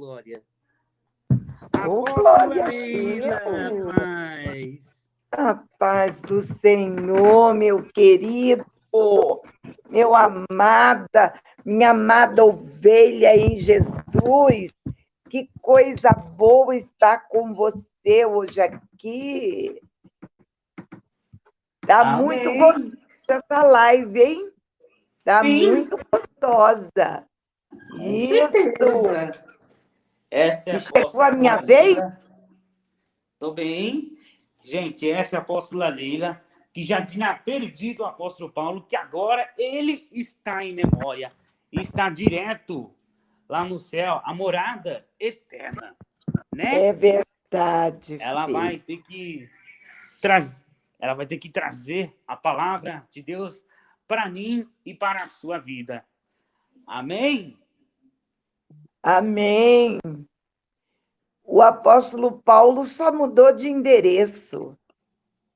Glória. Ô, Apóstola glória a Leila, Deus. paz. A paz do Senhor, meu querido, meu amada, minha amada ovelha em Jesus. Que coisa boa estar com você hoje aqui. Tá muito gostosa Amém. essa live, hein? Tá Sim, muito gostosa. com Isso. certeza. Essa é E a chegou a minha apóstola vez? Leila. Tô bem. Gente, essa é a apóstola Leila, que já tinha perdido o apóstolo Paulo, que agora ele está em memória. Está direto lá no céu, a morada eterna, né? É verdade, Ela filho. vai ter que trazer, ela vai ter que trazer a palavra de Deus para mim e para a sua vida. Amém? Amém. O apóstolo Paulo só mudou de endereço,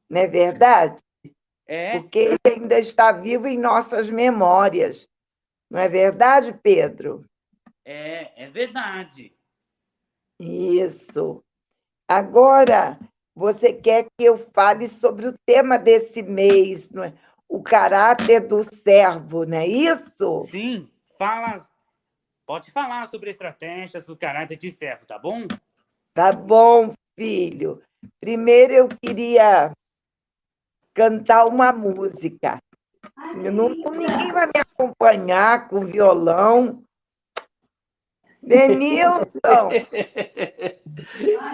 não é verdade? É, Porque ele ainda está vivo em nossas memórias. Não é verdade, Pedro? é verdade. Isso. Agora, você quer que eu fale sobre o tema desse mês, não é? O caráter do servo, não é isso? Sim, pode falar sobre estratégias do caráter de servo, tá bom? Tá bom, filho. Primeiro eu queria cantar uma música. Ninguém vai me acompanhar com violão. Denilson!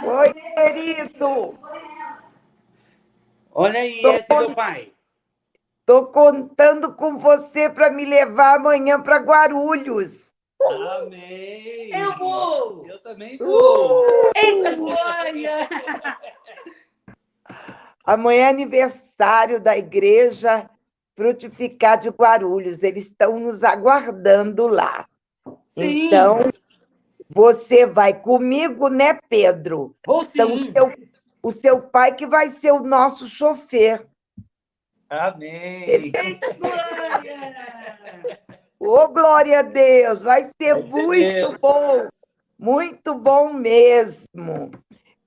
Oi, querido! Olha aí, Tô, esse é meu pai. tô contando com você para me levar amanhã para Guarulhos. Amém! Eu vou! Eu também vou! Uh! Eita, glória! Amanhã é aniversário da Igreja Frutificar de Guarulhos. Eles estão nos aguardando lá. Então, Sim! você vai comigo, né, Pedro? Vou Então, sim! o seu pai que vai ser o nosso chofer. Amém! Eita, glória! Ô, glória a Deus! Vai ser Vai ser Deus! muito bom mesmo.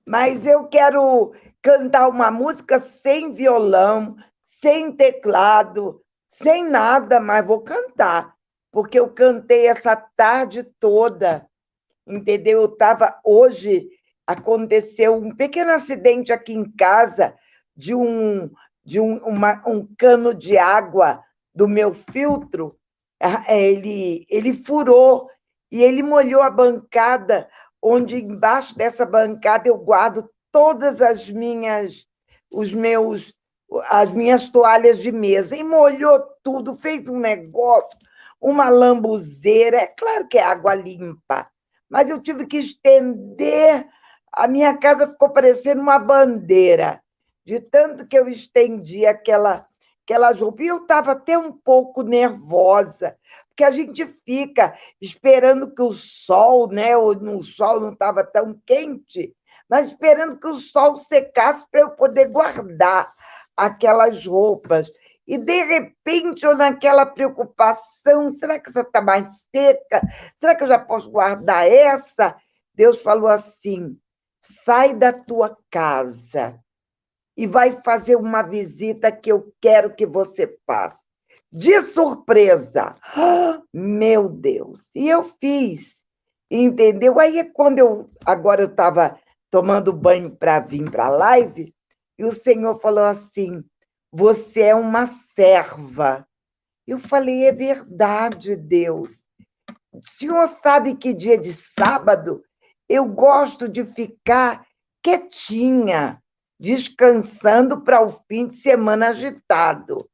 Mas eu quero cantar uma música sem violão, sem teclado, sem nada, mas vou cantar, porque eu cantei essa tarde toda, entendeu? Hoje aconteceu um pequeno acidente aqui em casa de um cano de água do meu filtro. Ele furou e ele molhou a bancada, onde embaixo dessa bancada eu guardo todas as minhas toalhas de mesa, e molhou tudo, fez um negócio, uma lambuzeira. É claro que é água limpa, mas eu tive que estender, a minha casa ficou parecendo uma bandeira, de tanto que eu estendi aquela roupa. E eu estava até um pouco nervosa, porque a gente fica esperando que o sol, né? O sol não estava tão quente, mas esperando que o sol secasse para eu poder guardar aquelas roupas. E, de repente, eu naquela preocupação, será que essa está mais seca? Será que eu já posso guardar essa? Deus falou assim: sai da tua casa e vai fazer uma visita que eu quero que você faça. De surpresa. Meu Deus! E eu fiz, entendeu? Aí, agora eu estava tomando banho para vir para a live, e o Senhor falou assim: você é uma serva. Eu falei: é verdade, Deus. O senhor sabe que dia de sábado eu gosto de ficar quietinha, descansando para o fim de semana agitado.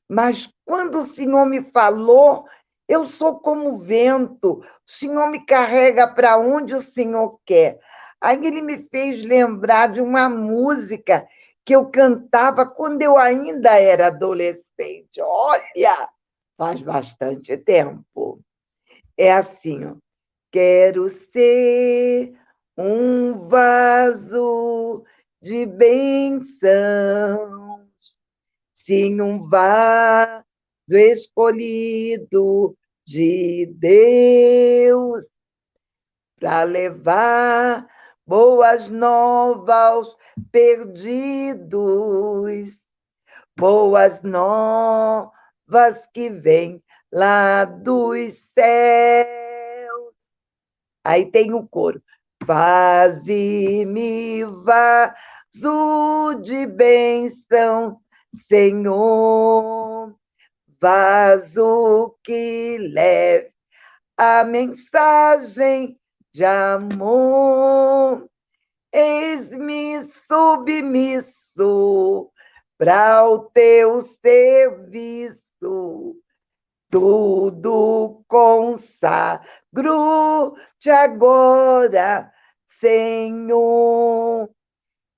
Mas quando o Senhor me falou, eu sou como o vento, o Senhor me carrega para onde o Senhor quer. Aí ele me fez lembrar de uma música que eu cantava quando eu ainda era adolescente. Olha, faz bastante tempo. É assim, ó. Quero ser um vaso de bênção, sim, um vaso escolhido de Deus, para levar boas novas aos perdidos, boas novas que vêm lá dos céus. Aí tem o coro. Faze-me vaso de bênção, Senhor, vaso que leve a mensagem de amor. Eis-me submisso para o teu serviço, tudo consagro-te agora, Senhor.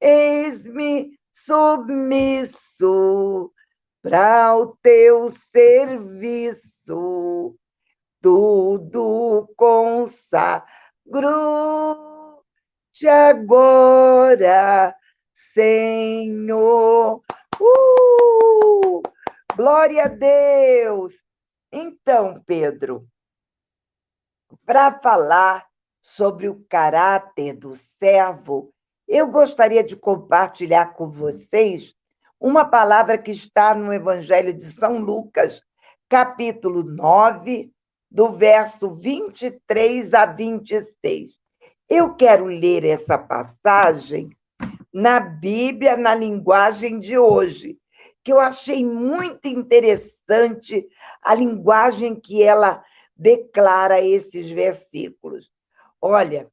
Eis-me submisso para o teu serviço, tudo consagro-te agora, Senhor. Glória a Deus! Então, Pedro, para falar sobre o caráter do servo, eu gostaria de compartilhar com vocês uma palavra que está no Evangelho de São Lucas, capítulo 9, do verso 23 a 26. Eu quero ler essa passagem na Bíblia, na linguagem de hoje, que eu achei muito interessante a linguagem que ela declara esses versículos. Olha,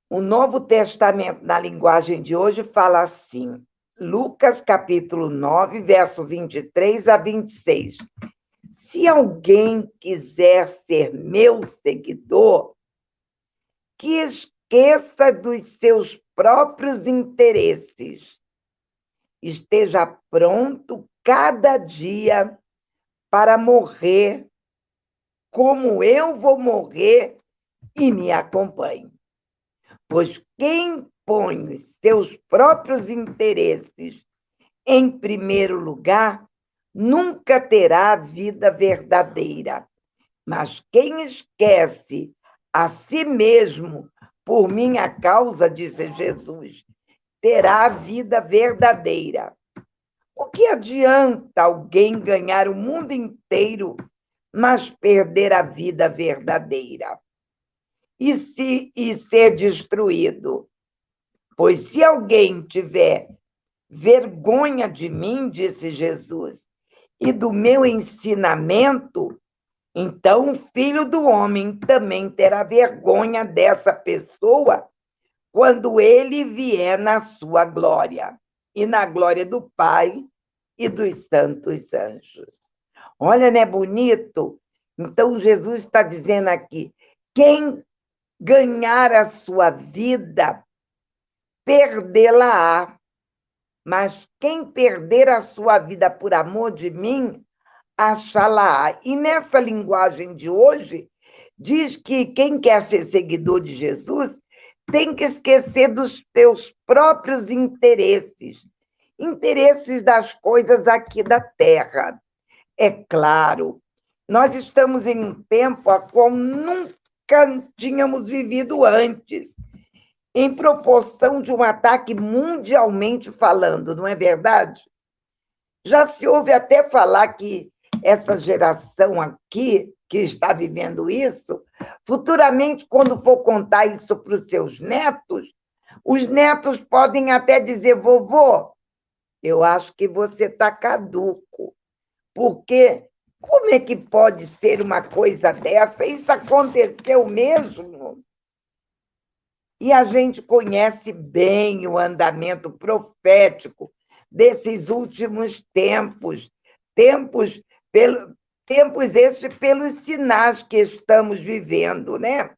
o Novo Testamento, na linguagem de hoje, fala assim, Lucas, capítulo 9, verso 23 a 26. Se alguém quiser ser meu seguidor, que esqueça dos seus próprios interesses, esteja pronto cada dia para morrer, como eu vou morrer, e me acompanhe. Pois quem põe os seus próprios interesses em primeiro lugar, nunca terá a vida verdadeira. Mas quem esquece a si mesmo por minha causa, disse Jesus, terá a vida verdadeira. O que adianta alguém ganhar o mundo inteiro, mas perder a vida verdadeira? E ser destruído? Pois se alguém tiver vergonha de mim, disse Jesus, e do meu ensinamento, então o Filho do Homem também terá vergonha dessa pessoa quando ele vier na sua glória, e na glória do Pai e dos santos anjos. Olha, não é bonito? Então, Jesus está dizendo aqui, quem ganhar a sua vida, perdê-la-á. Mas quem perder a sua vida por amor de mim, achá-la-á. E nessa linguagem de hoje, diz que quem quer ser seguidor de Jesus tem que esquecer dos teus próprios interesses, interesses das coisas aqui da terra. É claro, nós estamos em um tempo a qual nunca tínhamos vivido antes, em proporção de um ataque mundialmente falando, não é verdade? Já se ouve até falar que essa geração aqui, que está vivendo isso, futuramente, quando for contar isso para os seus netos, os netos podem até dizer, vovô, eu acho que você está caduco, porque como é que pode ser uma coisa dessa? Isso aconteceu mesmo? E a gente conhece bem o andamento profético desses últimos tempos, tempos esses pelos sinais que estamos vivendo, né?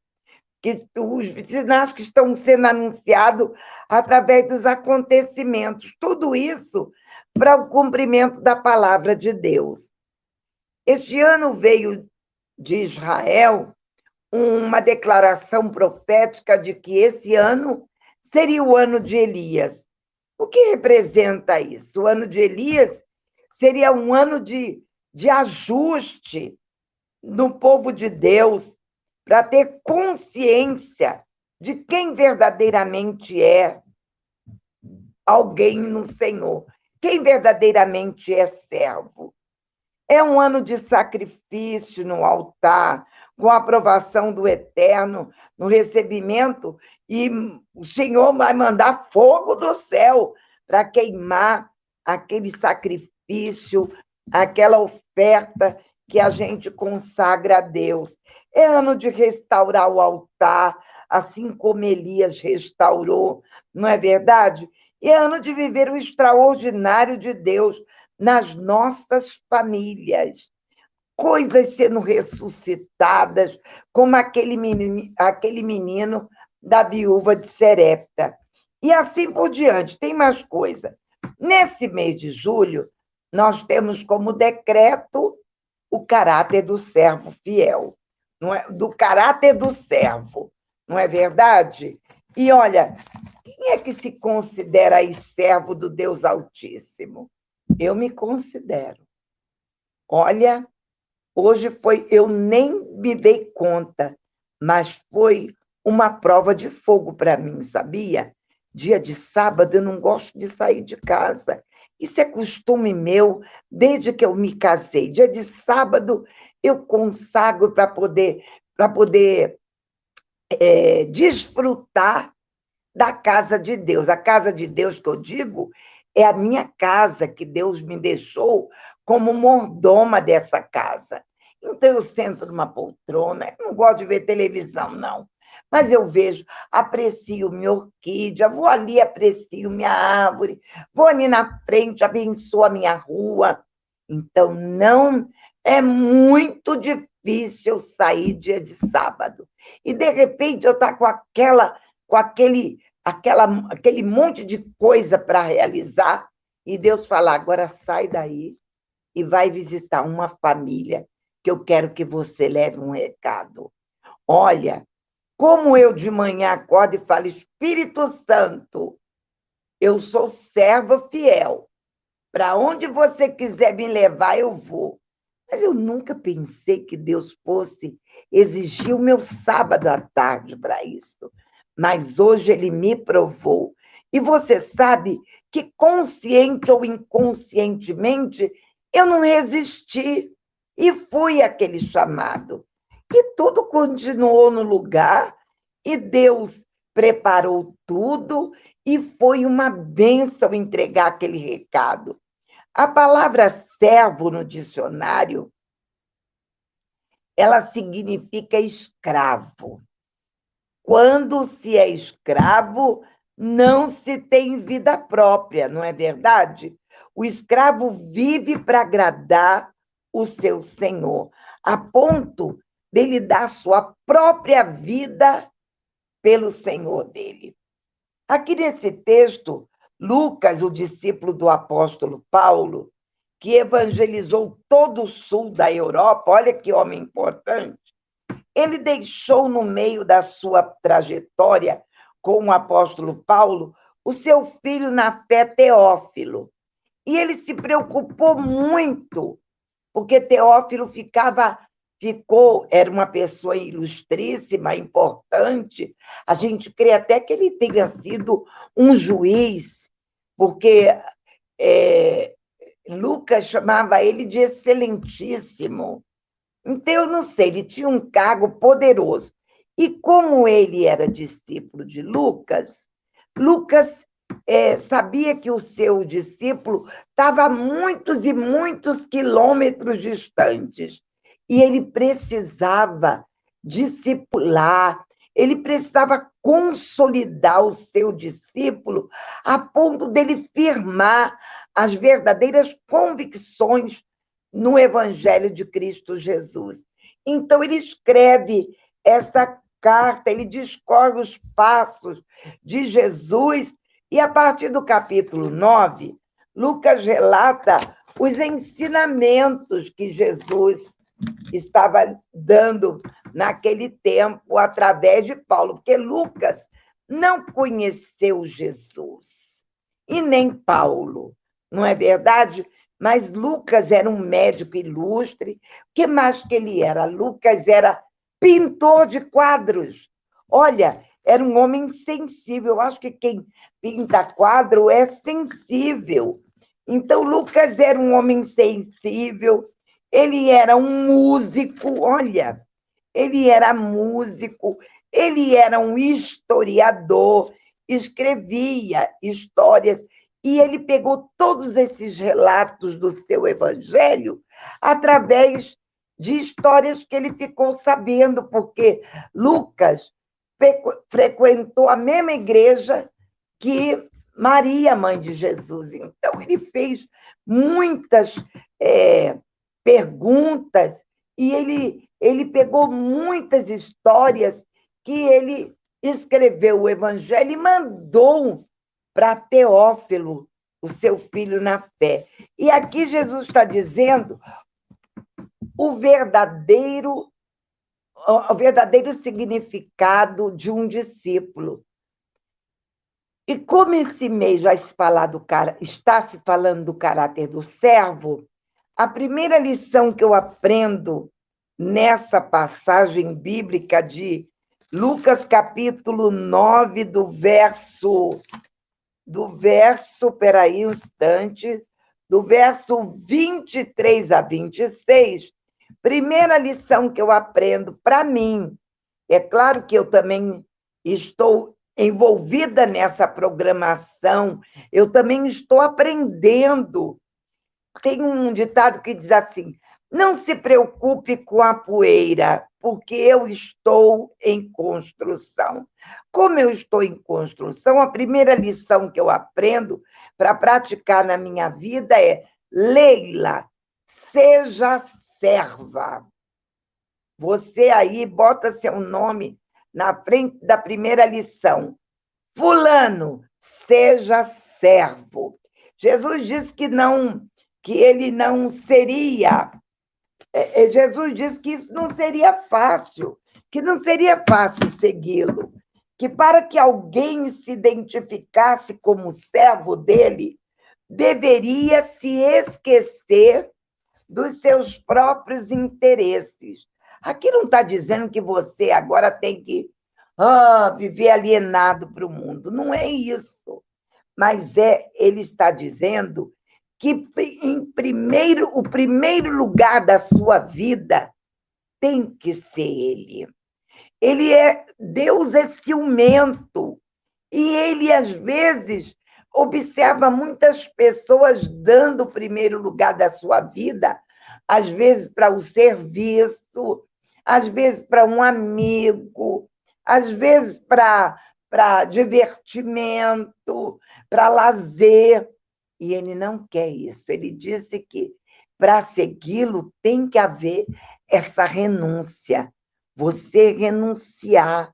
Os sinais que estão sendo anunciados através dos acontecimentos, tudo isso para o cumprimento da palavra de Deus. Este ano veio de Israel uma declaração profética de que esse ano seria o ano de Elias. O que representa isso? O ano de Elias seria um ano de ajuste no povo de Deus, para ter consciência de quem verdadeiramente é alguém no Senhor, quem verdadeiramente é servo. É um ano de sacrifício no altar, com a aprovação do Eterno, no recebimento, e o Senhor vai mandar fogo do céu para queimar aquele sacrifício, aquela oferta que a gente consagra a Deus. É ano de restaurar o altar, assim como Elias restaurou, não é verdade? É ano de viver o extraordinário de Deus nas nossas famílias. Coisas sendo ressuscitadas, como aquele menino da viúva de Serepta. E assim por diante, tem mais coisa. Nesse mês de julho, nós temos como decreto o caráter do servo fiel, não é? Do caráter do servo, não é verdade? E olha, quem é que se considera aí servo do Deus Altíssimo? Eu me considero. Olha, hoje eu nem me dei conta, mas foi uma prova de fogo para mim, sabia? Dia de sábado eu não gosto de sair de casa. Isso é costume meu desde que eu me casei. Dia de sábado eu consagro para poder desfrutar da casa de Deus. A casa de Deus que eu digo é a minha casa, que Deus me deixou como mordoma dessa casa. Então, eu sento numa poltrona, não gosto de ver televisão, não. Mas eu vejo, aprecio minha orquídea, vou ali, aprecio minha árvore, vou ali na frente, abençoo a minha rua. Então, não é muito difícil sair dia de sábado. E, de repente, eu estou com aquele monte de coisa para realizar, e Deus fala, agora sai daí e vai visitar uma família que eu quero que você leve um recado. Olha, como eu de manhã acordo e falo, Espírito Santo, eu sou serva fiel. Para onde você quiser me levar, eu vou. Mas eu nunca pensei que Deus fosse exigir o meu sábado à tarde para isso. Mas hoje ele me provou. E você sabe que, consciente ou inconscientemente, eu não resisti e fui aquele chamado. E tudo continuou no lugar, e Deus preparou tudo, e foi uma bênção entregar aquele recado. A palavra servo no dicionário, ela significa escravo. Quando se é escravo, não se tem vida própria, não é verdade? O escravo vive para agradar o seu senhor, a ponto dele dar sua própria vida pelo senhor dele. Aqui nesse texto, Lucas, o discípulo do apóstolo Paulo, que evangelizou todo o sul da Europa, olha que homem importante, ele deixou no meio da sua trajetória com o apóstolo Paulo o seu filho na fé, Teófilo. E ele se preocupou muito, porque Teófilo era uma pessoa ilustríssima, importante. A gente crê até que ele tenha sido um juiz, porque Lucas chamava ele de excelentíssimo. Então, eu não sei, ele tinha um cargo poderoso. E como ele era discípulo de Lucas, Lucas sabia que o seu discípulo estava a muitos e muitos quilômetros distantes. E ele precisava discipular, ele precisava consolidar o seu discípulo a ponto dele firmar as verdadeiras convicções no Evangelho de Cristo Jesus. Então, ele escreve essa carta, ele discorre os passos de Jesus, e a partir do capítulo 9, Lucas relata os ensinamentos que Jesus estava dando naquele tempo através de Paulo, porque Lucas não conheceu Jesus, e nem Paulo, não é verdade? Mas Lucas era um médico ilustre. O que mais que ele era? Lucas era pintor de quadros. Olha, era um homem sensível. Eu acho que quem pinta quadro é sensível. Então, Lucas era um homem sensível, ele era um músico, olha, ele era músico, ele era um historiador, escrevia histórias, e ele pegou todos esses relatos do seu evangelho através de histórias que ele ficou sabendo, porque Lucas frequentou a mesma igreja que Maria, mãe de Jesus. Então, ele fez muitas perguntas e ele pegou muitas histórias que ele escreveu o evangelho e mandou para Teófilo, o seu filho na fé. E aqui Jesus está dizendo o verdadeiro significado de um discípulo. E como esse mês já está se falando do caráter do servo, a primeira lição que eu aprendo nessa passagem bíblica de Lucas, capítulo 9, do verso, peraí um instante, do verso 23 a 26, primeira lição que eu aprendo para mim, é claro que eu também estou envolvida nessa programação, eu também estou aprendendo. Tem um ditado que diz assim: não se preocupe com a poeira, porque eu estou em construção. Como eu estou em construção, a primeira lição que eu aprendo para praticar na minha vida é: Leila, seja serva. Você aí bota seu nome na frente da primeira lição. Fulano, seja servo. Jesus disse que ele não seria. Jesus disse que isso não seria fácil, que não seria fácil segui-lo, que para que alguém se identificasse como servo dele, deveria se esquecer dos seus próprios interesses. Aqui não está dizendo que você agora tem que viver alienado para o mundo. Não é isso. Mas ele está dizendo que o primeiro lugar da sua vida tem que ser ele. Deus é ciumento. E ele, às vezes, observa muitas pessoas dando o primeiro lugar da sua vida, às vezes para o serviço, às vezes para um amigo, às vezes para divertimento, para lazer. E ele não quer isso. Ele disse que para segui-lo tem que haver essa renúncia. Você renunciar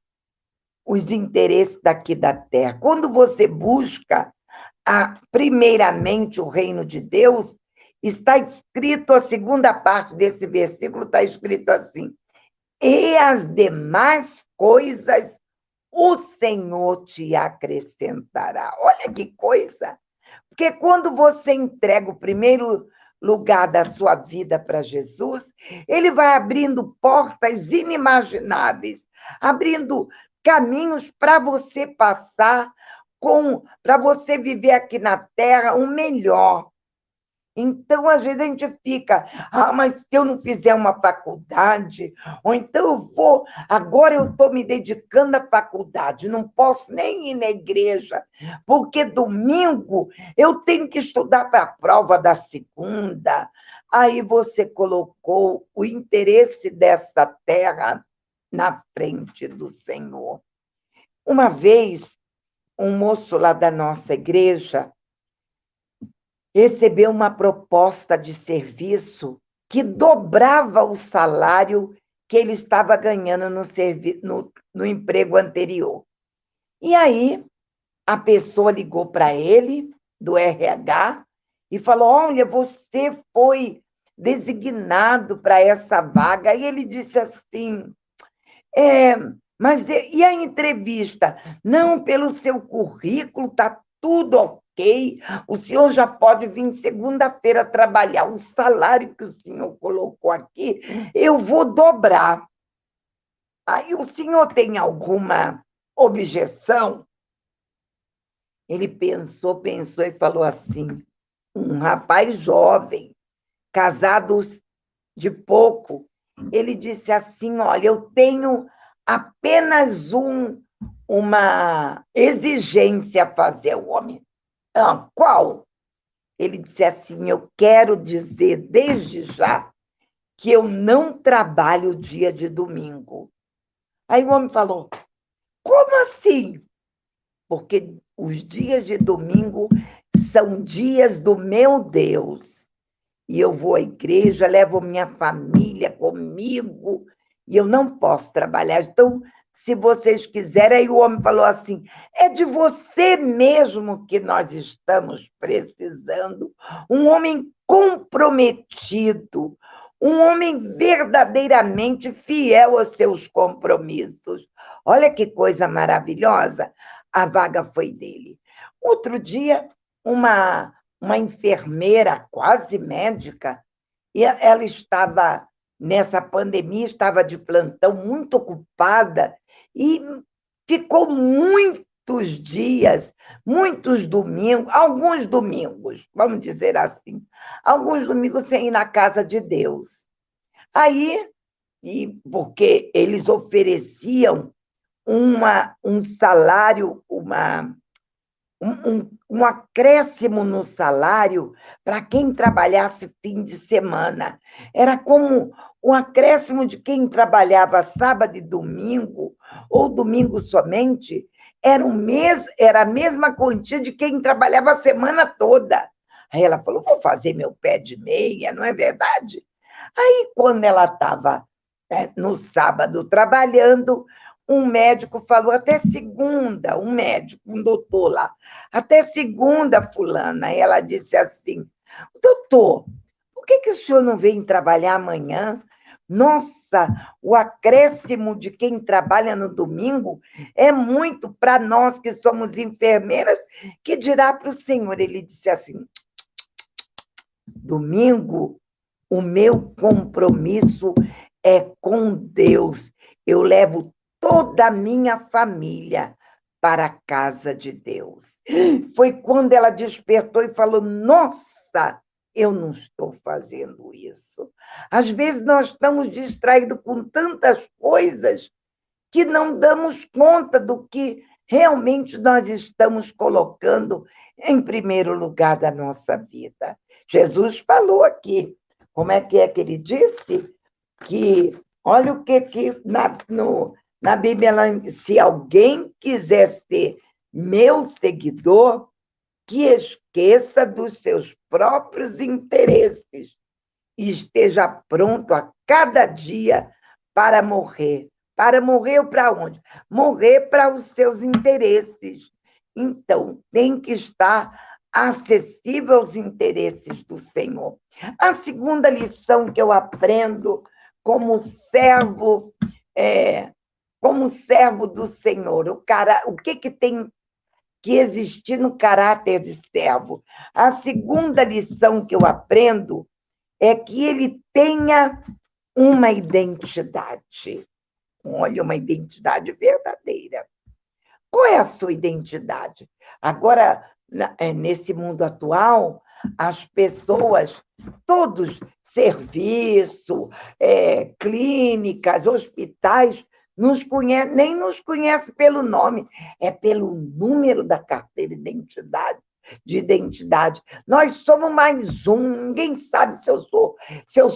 os interesses daqui da terra. Quando você busca primeiramente o reino de Deus, está escrito, a segunda parte desse versículo está escrito assim: e as demais coisas o Senhor te acrescentará. Olha que coisa! Porque quando você entrega o primeiro lugar da sua vida para Jesus, ele vai abrindo portas inimagináveis, abrindo caminhos para você passar, para você viver aqui na Terra o melhor. Então, às vezes, a gente fica, mas se eu não fizer uma faculdade, ou então agora eu estou me dedicando à faculdade, não posso nem ir na igreja, porque domingo eu tenho que estudar para a prova da segunda. Aí você colocou o interesse dessa terra na frente do Senhor. Uma vez, um moço lá da nossa igreja recebeu uma proposta de serviço que dobrava o salário que ele estava ganhando no emprego anterior. E aí, a pessoa ligou para ele, do RH, e falou: olha, você foi designado para essa vaga. E ele disse assim: mas e a entrevista? Não, pelo seu currículo está tudo ok, o senhor já pode vir segunda-feira trabalhar. O salário que o senhor colocou aqui, eu vou dobrar. Aí o senhor tem alguma objeção? Ele pensou, pensou e falou assim, um rapaz jovem, casado de pouco, ele disse assim, olha, eu tenho apenas uma exigência a fazer. O homem, qual? Ele disse assim, eu quero dizer desde já que eu não trabalho dia de domingo. Aí o homem falou, como assim? Porque os dias de domingo são dias do meu Deus. E eu vou à igreja, levo minha família comigo, e eu não posso trabalhar. Então, se vocês quiserem, aí o homem falou assim, é de você mesmo que nós estamos precisando, um homem comprometido, um homem verdadeiramente fiel aos seus compromissos. Olha que coisa maravilhosa, a vaga foi dele. Outro dia, uma enfermeira, quase médica, e ela estava, nessa pandemia, estava de plantão, muito ocupada, e ficou muitos dias, muitos domingos, alguns domingos, vamos dizer assim, alguns domingos sem ir na casa de Deus. Aí, porque eles ofereciam um salário, um acréscimo no salário para quem trabalhasse fim de semana. Era como um acréscimo de quem trabalhava sábado e domingo, ou domingo somente, era a mesma quantia de quem trabalhava a semana toda. Aí ela falou, vou fazer meu pé de meia, não é verdade? Aí, quando ela estava no sábado trabalhando, um médico falou, até segunda, um médico, um doutor lá, até segunda, fulana. E ela disse assim, doutor, por que o senhor não vem trabalhar amanhã? Nossa, o acréscimo de quem trabalha no domingo é muito para nós que somos enfermeiras, que dirá para o senhor. Ele disse assim, domingo, o meu compromisso é com Deus. Eu levo toda a minha família para a casa de Deus. Foi quando ela despertou e falou, nossa, eu não estou fazendo isso. Às vezes nós estamos distraídos com tantas coisas que não damos conta do que realmente nós estamos colocando em primeiro lugar da nossa vida. Jesus falou aqui, como é que ele disse? Que, olha o que na Bíblia, se alguém quiser ser meu seguidor, que esqueça dos seus próprios interesses e esteja pronto a cada dia para morrer. Para morrer ou para onde? Morrer para os seus interesses. Então, tem que estar acessível aos interesses do Senhor. A segunda lição que eu aprendo como servo, como servo do Senhor, o que tem que existir no caráter de servo? A segunda lição que eu aprendo é que ele tenha uma identidade. Olha, uma identidade verdadeira. Qual é a sua identidade? Agora, nesse mundo atual, as pessoas, todos, serviço, clínicas, hospitais, nem nos conhecem pelo nome, é pelo número da carteira de identidade. Nós somos mais um, ninguém sabe se eu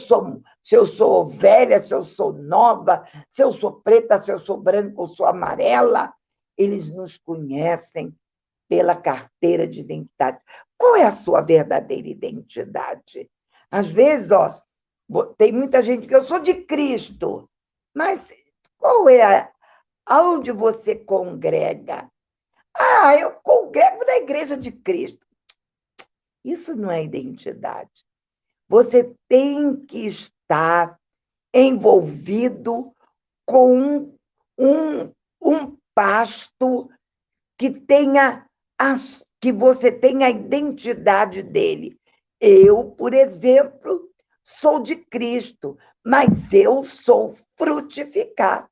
sou velha, se eu sou nova, se eu sou preta, se eu sou branca ou sou amarela. Eles nos conhecem pela carteira de identidade. Qual é a sua verdadeira identidade? Às vezes, tem muita gente que eu sou de Cristo, mas qual é aonde você congrega? Ah, eu congrego na igreja de Cristo. Isso não é identidade. Você tem que estar envolvido com um pasto que que você tenha a identidade dele. Eu, por exemplo, sou de Cristo, mas eu sou frutificar.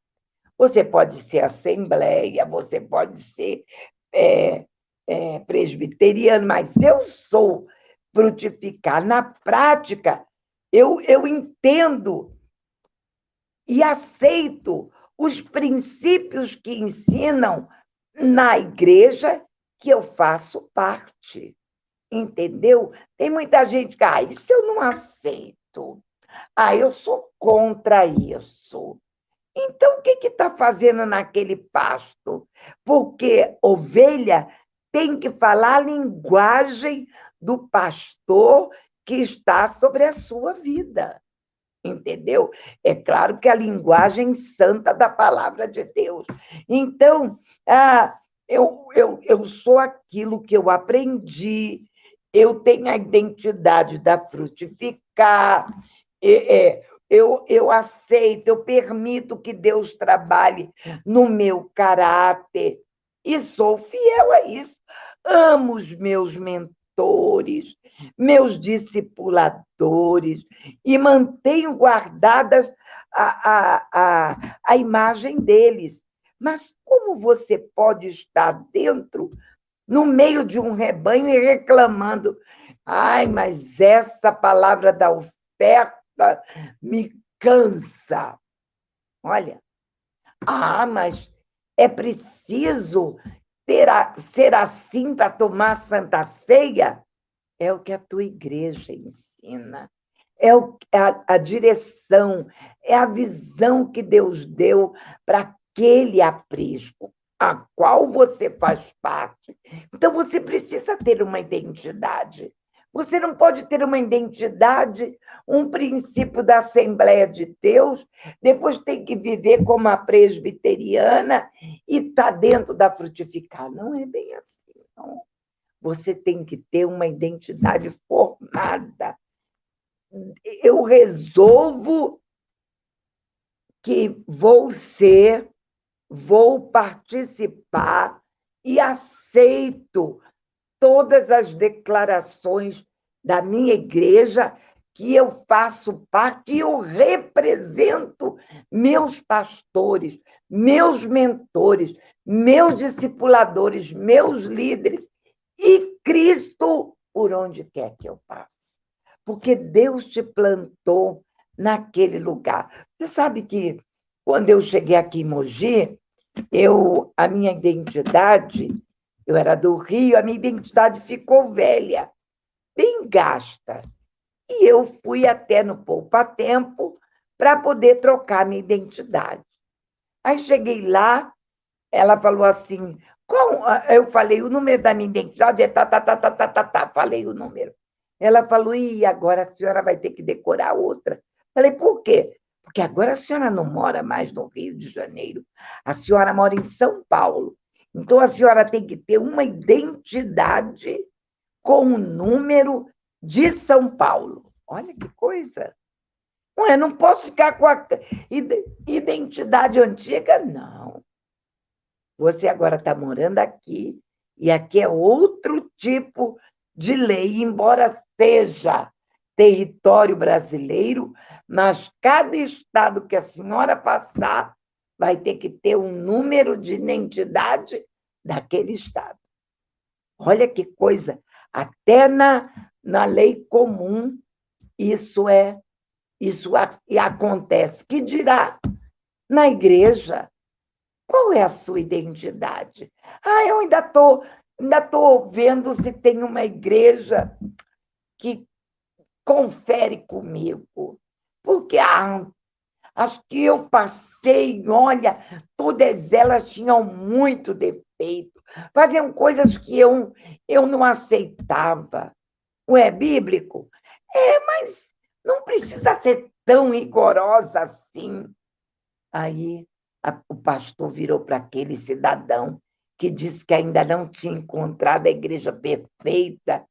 Você pode ser assembleia, você pode ser é, presbiteriano, mas eu sou frutificar. Na prática, eu entendo e aceito os princípios que ensinam na igreja que eu faço parte. Entendeu? Tem muita gente que, isso eu não aceito. Eu sou contra isso. Então, o que está fazendo naquele pasto? Porque ovelha tem que falar a linguagem do pastor que está sobre a sua vida. Entendeu? É claro que a linguagem santa da palavra de Deus. Então, eu sou aquilo que eu aprendi, eu tenho a identidade da frutificar, eu aceito, eu permito que Deus trabalhe no meu caráter e sou fiel a isso. Amo os meus mentores, meus discipuladores, e mantenho guardadas a imagem deles. Mas como você pode estar dentro, no meio de um rebanho e reclamando? Mas essa palavra da oferta me cansa. Olha, mas é preciso ser assim para tomar Santa Ceia? É o que a tua igreja ensina, é a direção, é a visão que Deus deu para aquele aprisco, a qual você faz parte. Então, você precisa ter uma identidade. Você não pode ter uma identidade, um princípio da Assembleia de Deus, depois tem que viver como a presbiteriana e está dentro da frutificar. Não é bem assim, não. Você tem que ter uma identidade formada. Eu resolvo que vou participar e aceito todas as declarações da minha igreja, que eu faço parte e eu represento meus pastores, meus mentores, meus discipuladores, meus líderes e Cristo por onde quer que eu passe. Porque Deus te plantou naquele lugar. Você sabe que quando eu cheguei aqui em Mogi, a minha identidade, eu era do Rio, a minha identidade ficou velha, bem gasta. E eu fui até no Poupa Tempo para poder trocar minha identidade. Aí cheguei lá, ela falou assim, eu falei, o número da minha identidade é tá, falei o número. Ela falou, agora a senhora vai ter que decorar outra. Falei, por quê? Porque agora a senhora não mora mais no Rio de Janeiro, a senhora mora em São Paulo. Então, a senhora tem que ter uma identidade com o número de São Paulo. Olha que coisa! Não posso ficar com a identidade antiga, não. Você agora está morando aqui, e aqui é outro tipo de lei, embora seja território brasileiro, mas cada estado que a senhora passar vai ter que ter um número de identidade daquele estado. Olha que coisa! Até na lei comum isso acontece. Que dirá na igreja? Qual é a sua identidade? Eu ainda tô vendo se tem uma igreja que confere comigo. Porque as que eu passei, olha, todas elas tinham muito defeito. Faziam coisas que eu não aceitava. Não é bíblico? Mas não precisa ser tão rigorosa assim. Aí o pastor virou para aquele cidadão que disse que ainda não tinha encontrado a igreja perfeita,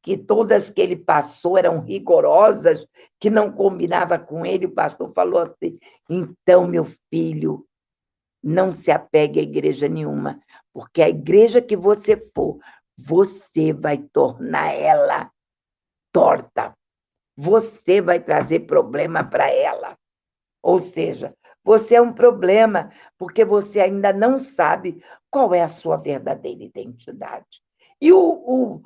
que todas que ele passou eram rigorosas, que não combinava com ele. O pastor falou assim, então, meu filho, não se apegue a igreja nenhuma, porque a igreja que você for, você vai tornar ela torta. Você vai trazer problema para ela. Ou seja, você é um problema, porque você ainda não sabe qual é a sua verdadeira identidade. E o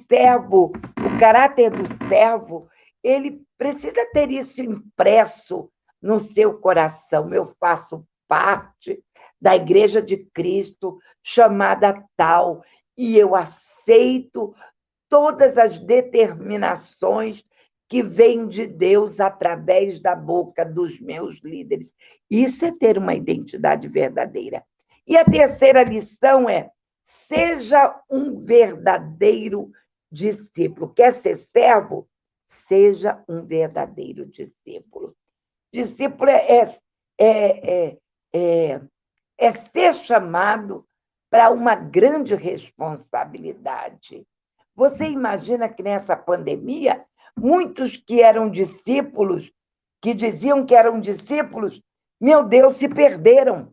servo, o caráter do servo, ele precisa ter isso impresso no seu coração. Eu faço parte da Igreja de Cristo, chamada tal, e eu aceito todas as determinações que vêm de Deus através da boca dos meus líderes. Isso é ter uma identidade verdadeira. E a terceira lição é: seja um verdadeiro discípulo. Quer ser servo? Seja um verdadeiro discípulo. Discípulo é, é, é ser chamado para uma grande responsabilidade. Você imagina que nessa pandemia, muitos que eram discípulos, que diziam que eram discípulos, meu Deus, se perderam.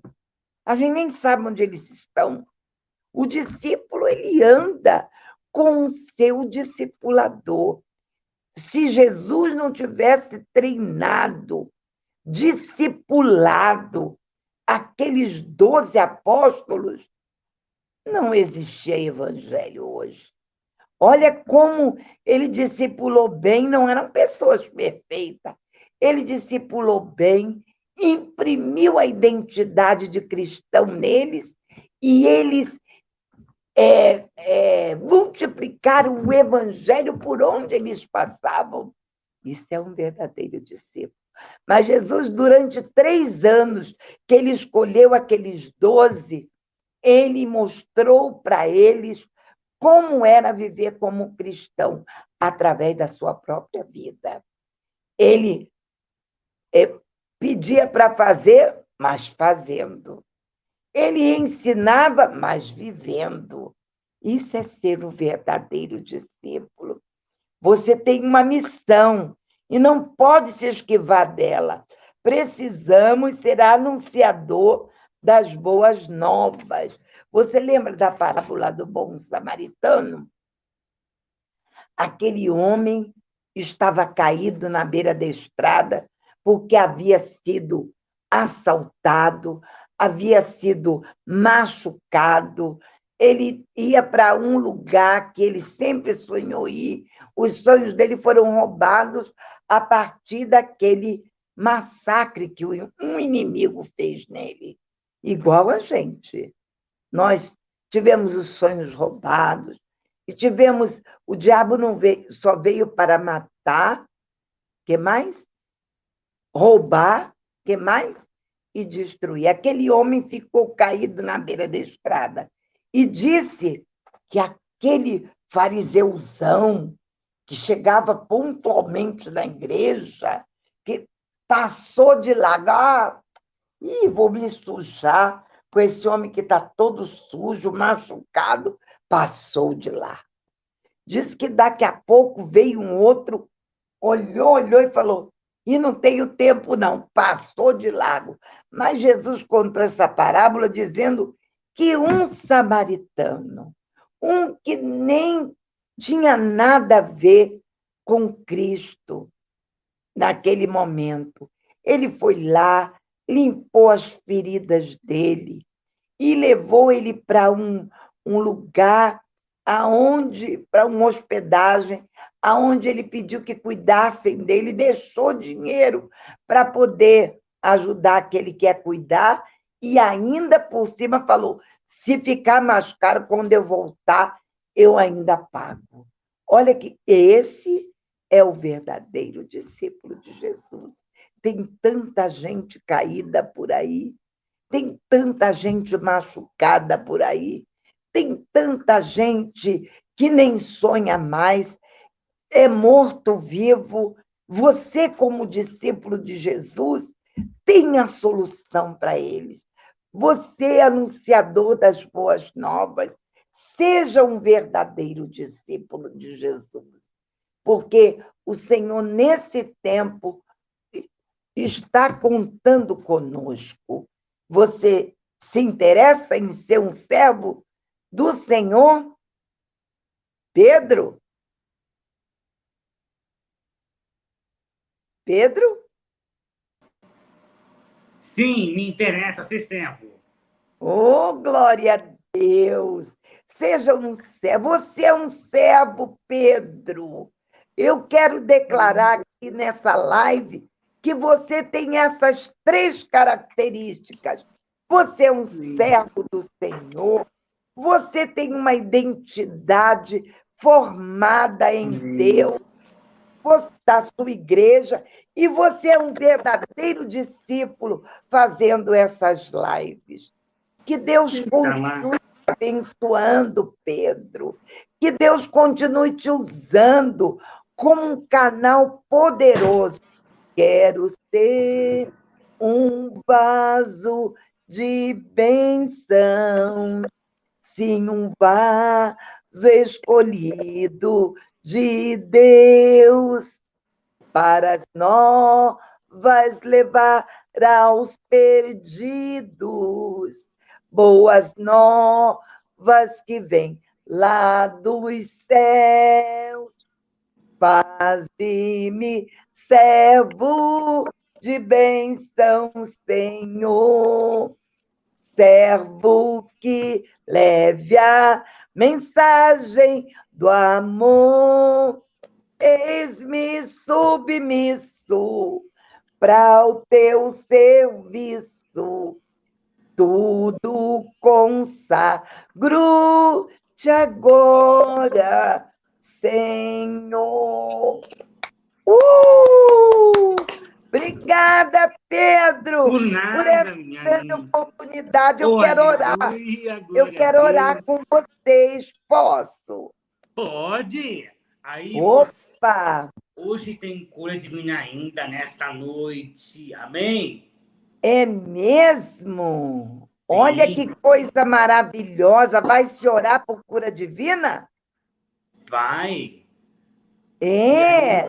A gente nem sabe onde eles estão. O discípulo, ele anda com o seu discipulador. Se Jesus não tivesse treinado, discipulado aqueles 12 apóstolos, não existia evangelho hoje. Olha como ele discipulou bem, não eram pessoas perfeitas. Ele discipulou bem, imprimiu a identidade de cristão neles, e eles multiplicaram o evangelho por onde eles passavam. Isso é um verdadeiro discípulo. Mas Jesus, durante 3 anos que ele escolheu aqueles 12, ele mostrou para eles como era viver como cristão, através da sua própria vida. Ele pedia para fazer, mas fazendo. Ele ensinava, mas vivendo. Isso é ser um verdadeiro discípulo. Você tem uma missão e não pode se esquivar dela. Precisamos ser anunciador das boas novas. Você lembra da parábola do bom samaritano? Aquele homem estava caído na beira da estrada porque havia sido assaltado, havia sido machucado. Ele ia para um lugar que ele sempre sonhou ir. Os sonhos dele foram roubados a partir daquele massacre que um inimigo fez nele. Igual a gente. Nós tivemos os sonhos roubados, e tivemos, o diabo não veio, só veio para matar, que mais? Roubar, que mais? E destruir. Aquele homem ficou caído na beira da estrada e disse que aquele fariseuzão que chegava pontualmente na igreja, que passou de lá, vou me sujar com esse homem que está todo sujo, machucado, passou de lá. Diz que daqui a pouco veio um outro, olhou e falou: e não tenho tempo, não, passou de largo. Mas Jesus contou essa parábola dizendo que um samaritano, um que nem tinha nada a ver com Cristo naquele momento, ele foi lá, limpou as feridas dele e levou ele para um lugar aonde, para uma hospedagem, aonde ele pediu que cuidassem dele, deixou dinheiro para poder ajudar aquele que quer cuidar, e ainda por cima falou: se ficar mais caro, quando eu voltar, eu ainda pago. Olha que esse é o verdadeiro discípulo de Jesus. Tem tanta gente caída por aí, tem tanta gente machucada por aí, tem tanta gente que nem sonha mais, é morto-vivo. Você, como discípulo de Jesus, tem a solução para eles. Você, anunciador das boas novas, seja um verdadeiro discípulo de Jesus, porque o Senhor, nesse tempo, está contando conosco. Você se interessa em ser um servo do Senhor? Pedro? Pedro? Sim, me interessa ser servo. Oh, glória a Deus! Seja um servo. Você é um servo, Pedro. Eu quero declarar aqui nessa live que você tem essas 3 características. Você é um servo do Senhor. Você tem uma identidade formada em Deus, da sua igreja, e você é um verdadeiro discípulo fazendo essas lives. Que Deus continue abençoando, Pedro. Que Deus continue te usando como um canal poderoso. Quero ser um vaso de bênção, sim, um vaso escolhido de Deus para as novas levar aos perdidos. Boas novas que vêm lá dos céus. Faze-me servo de bênção, Senhor. Servo que leve a mensagem do amor. Eis-me submisso para o teu serviço. Tudo consagro-te agora, Senhor. Obrigada, Pedro, Por por nada, essa minha grande linda. oportunidade. Eu Oh, quero orar. aleluia, Eu glória a quero orar Deus. com vocês. Posso? Pode. Aí, Opa! hoje tem cura divina ainda nesta noite. Amém? É mesmo? Olha Sim, que coisa maravilhosa. Vai se orar por cura divina? vai. E aí? É.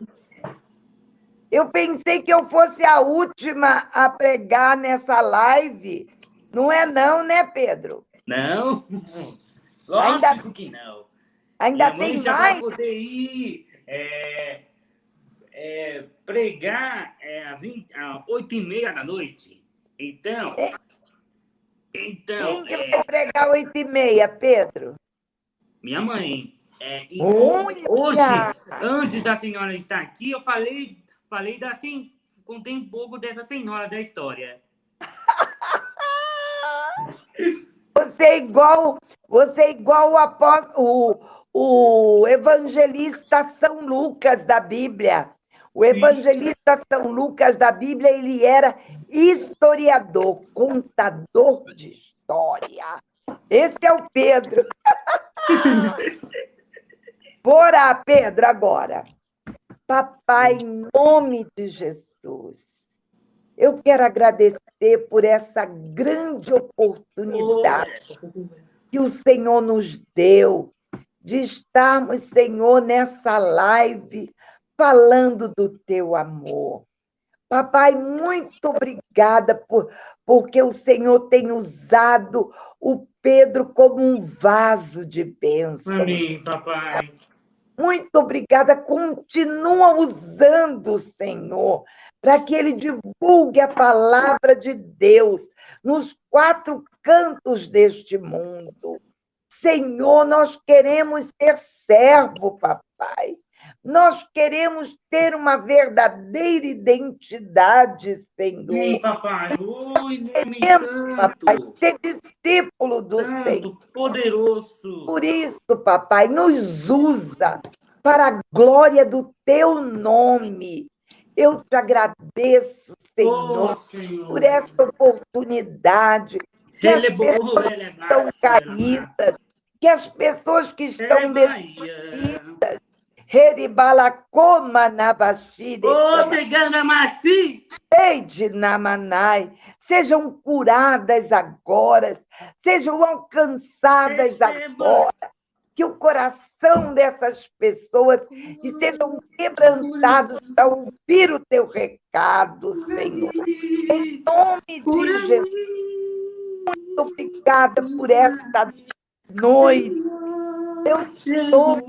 Eu pensei que eu fosse a última a pregar nessa live. Não é não, né, Pedro? Não? Ainda, Lógico que não. ainda Minha mãe tem já vai mais? poder ir pregar às 8h30 da noite. Então, É, então quem que vai pregar 8h30, Pedro? minha mãe. E hoje, Olha! antes da senhora estar aqui, eu falei contei um pouco dessa senhora da história. Você é igual o apóstolo, o evangelista São Lucas da Bíblia. O Sim. evangelista São Lucas da Bíblia, ele era historiador, contador de história. Esse é o Pedro. Bora, Pedro, agora. Papai, em nome de Jesus, eu quero agradecer por essa grande oportunidade que o Senhor nos deu de estarmos, Senhor, nessa live falando do teu amor. Papai, muito obrigada porque o Senhor tem usado o Pedro como um vaso de bênçãos. Amém, papai. Muito obrigada. Continua usando, Senhor, para que ele divulgue a palavra de Deus nos 4 cantos deste mundo. Senhor, nós queremos ser servo, papai. Nós queremos ter uma verdadeira identidade, Sim, Senhor. papai. Oi, homem Queremos, papai, santo. ser discípulo do Senhor. Santo, poderoso. Por isso, papai, nos usa para a glória do teu nome. Eu te agradeço, Oh, Senhor, por Senhor. essa oportunidade, que as Relebou, pessoas estão relevasse, caídas, que as pessoas que é estão Bahia. Reribalacoma na Bashire, Ô, cigana maci! de Namanai, sejam curadas agora, sejam alcançadas Receba! agora, que o coração dessas pessoas estejam quebrantados para ouvir o teu recado, Senhor. Em nome de Jesus, muito obrigada por esta noite. Eu estou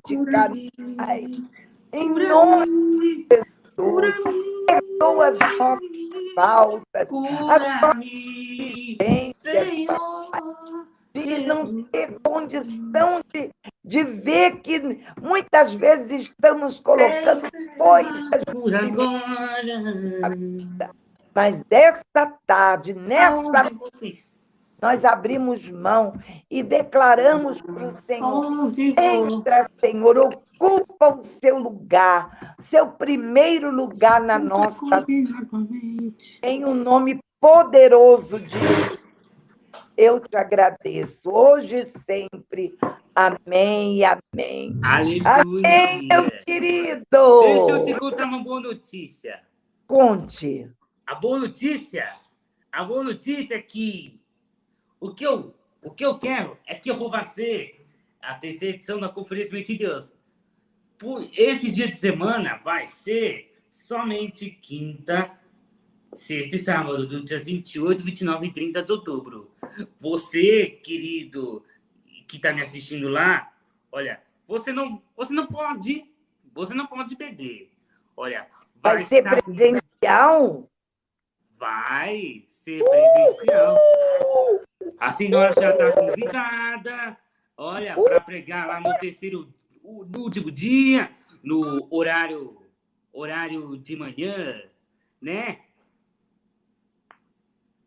de canai. Em nome de Jesus, perdoa as nossas faltas, as nossas Cura-me, exigências, Senhor de não Jesus. ter condição de ver que muitas vezes estamos colocando coisas Por primeiro, agora, mas desta tarde, nessa aonde vocês nós abrimos mão e declaramos para o Senhor: Onde vou? entra, Senhor, ocupa o seu lugar, seu primeiro lugar na nossa vida, em o nome poderoso de Jesus. Eu te agradeço, hoje e sempre. Amém e amém. Amém, meu Aleluia. querido. Deixa eu te contar uma boa notícia. Conte. A boa notícia é que o que eu quero é que eu vou fazer a terceira edição da Conferência Mente de Deus. Por esse dia de semana vai ser somente quinta, sexta e sábado, do dia 28, 29 e 30 de outubro. Você, querido, que está me assistindo lá, olha, você não pode perder. Olha, Vai ser presencial? Vai ser presencial. A senhora já está convidada, olha, para pregar lá no no último dia, no horário de manhã, né?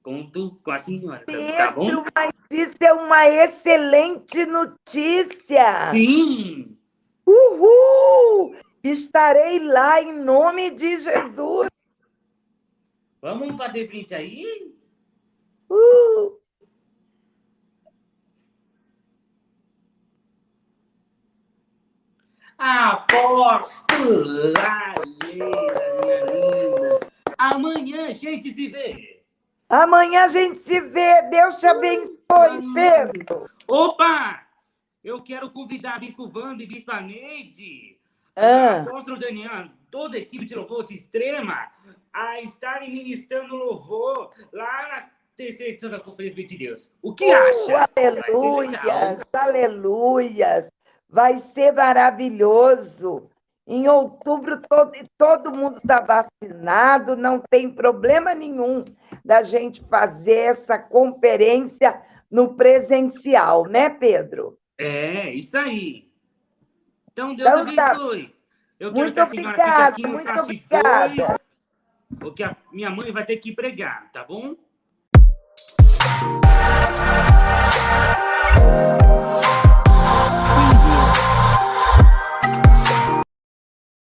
Conto com a senhora, tá bom? Pedro, mas isso é uma excelente notícia. Sim! Uhul! Estarei lá em nome de Jesus. Vamos bater print aí? Apóstola Leila, minha linda. Amanhã a gente se vê. Amanhã a gente se vê. Deus te abençoe, Pedro. Opa! Eu quero convidar a Bispo Wanda e Bispa Neide, Apóstolo Daniel, toda a equipe de louvor de Extrema, a estarem ministrando louvor lá na terceira edição da Conferência Mente de Deus. O que acha? Aleluias, aleluias. Vai ser maravilhoso. Em outubro, todo mundo está vacinado, não tem problema nenhum da gente fazer essa conferência no presencial, né, Pedro? É, isso aí. Então, Deus abençoe. Eu quero muito que a senhora fique aqui nos bastidores, porque a minha mãe vai ter que pregar, tá bom?